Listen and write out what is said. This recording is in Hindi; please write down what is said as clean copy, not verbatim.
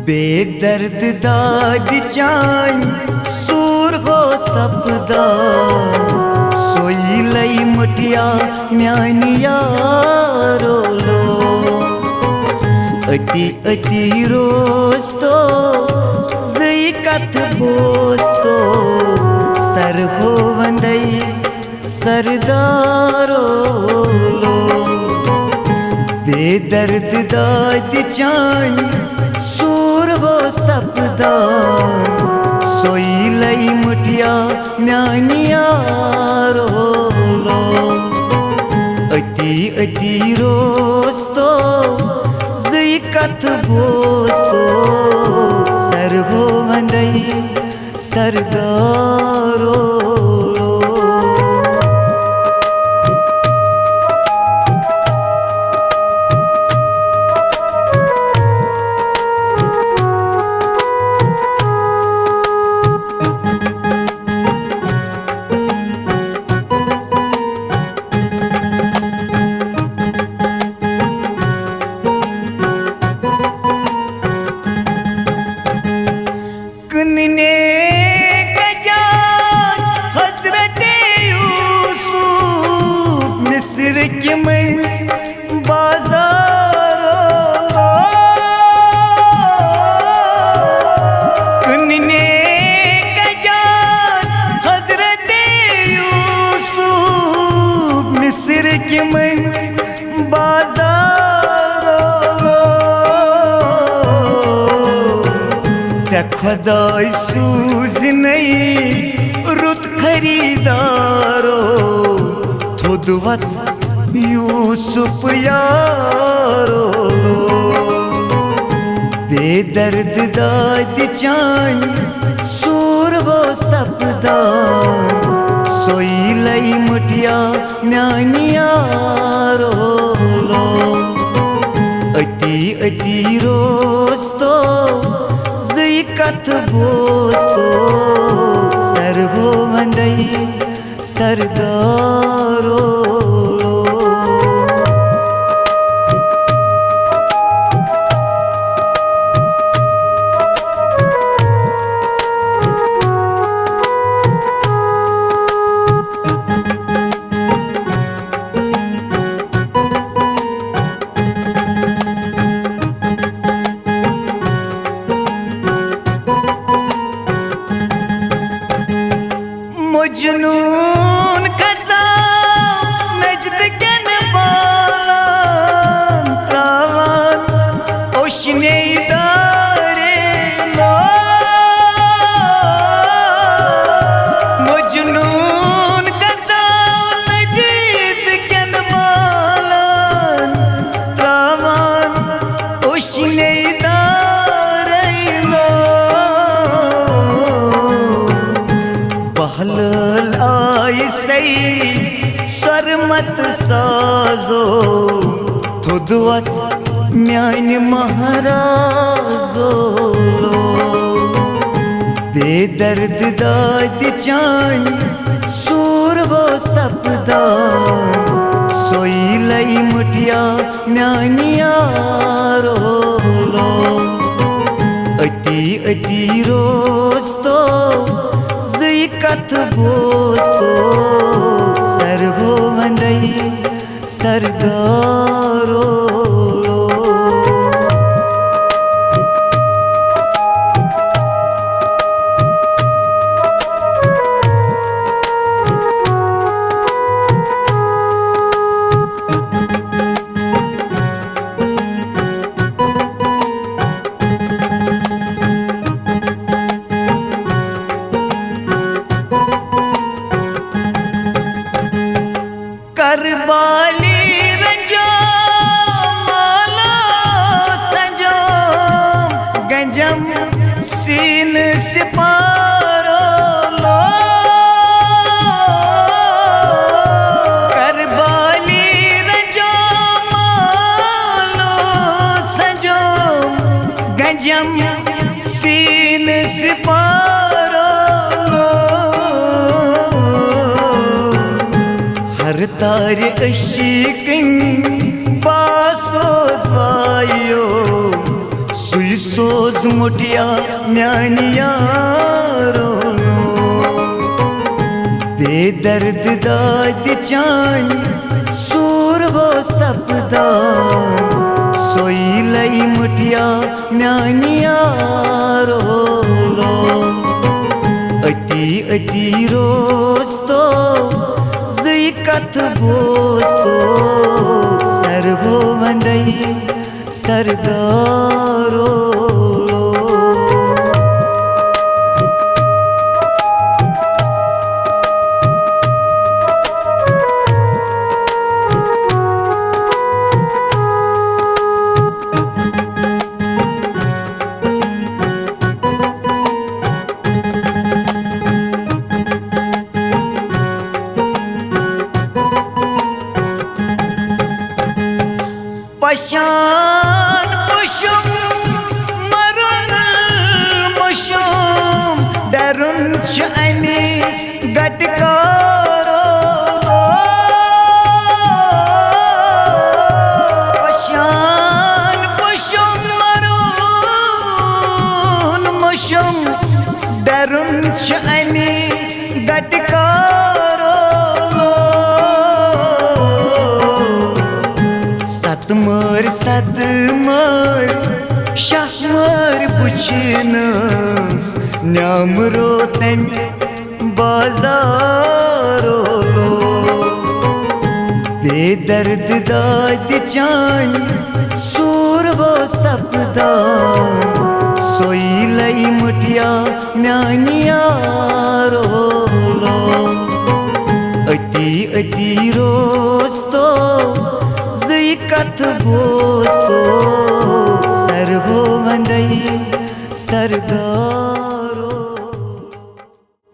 बेदर्द दाद चान सूर हो सपदा सोई लई मुठिया म्यानी यारो लो अति अति रोस्तो जई कथ बोस्तो सर हो वंदई सरदारो लो बेदर्द दाद चान सूर हो सपदा सोई लई मुठिया म्यानी यारो लो अति अति रोस्तो जई कथ बोस्तो सर हो वंदई सरदारो खुदाई सूज नहीं रुत खरीदारो थोदवत यूसुफ यारो बेदर्द दाद चान सूर हो सपदा सोई लई मुठिया म्यानी यारो लो अति अति रोस्तो कथ बोस्तो सर हो वंदई सरदारो जुनून कजा नजद कन बाला प्रावान ओशने दारे लो मजनून कजा नजद कन बाला प्रावान ओशने दारे लो बहल आई सही सरमत साजो थोदवत म्यान महाराजो लो बेदर्द दाद चान सूर हो सपदा सोई लई मुठिया म्यानी यारो लो अति अति रोस्तो कथ बोस्तो सर हो वंदई सरदारो करबाली रंजो माला संजो गंजम सीन सिपारो लो करबाली रंजो मालो संजो गंजम सीन सिपारो हर तार अशिकन बासो जायो सुई सोज मुठिया म्यानी यारो बेदर्द दाद चान सूर वो सपदा सोई लई मुठिया म्यानी यारो अति अति रोज तो जई कथ बोज तो सरगो वंदई सरदारो पशान पुशुम मरुन मुशुम डरुन चैनी गटकारो पशान पुशुम मरुन मुशुम डरुन चैनी गटकारो सतमर सतमर शाहमर बुचनस न्यामरो तम बाजारो बेदर्द दाद चान सूर वो सपदा सोई लई मुठिया म्यानी यारो अति अति रोज तो कथ बोज तो सरगो वंदई सरदार।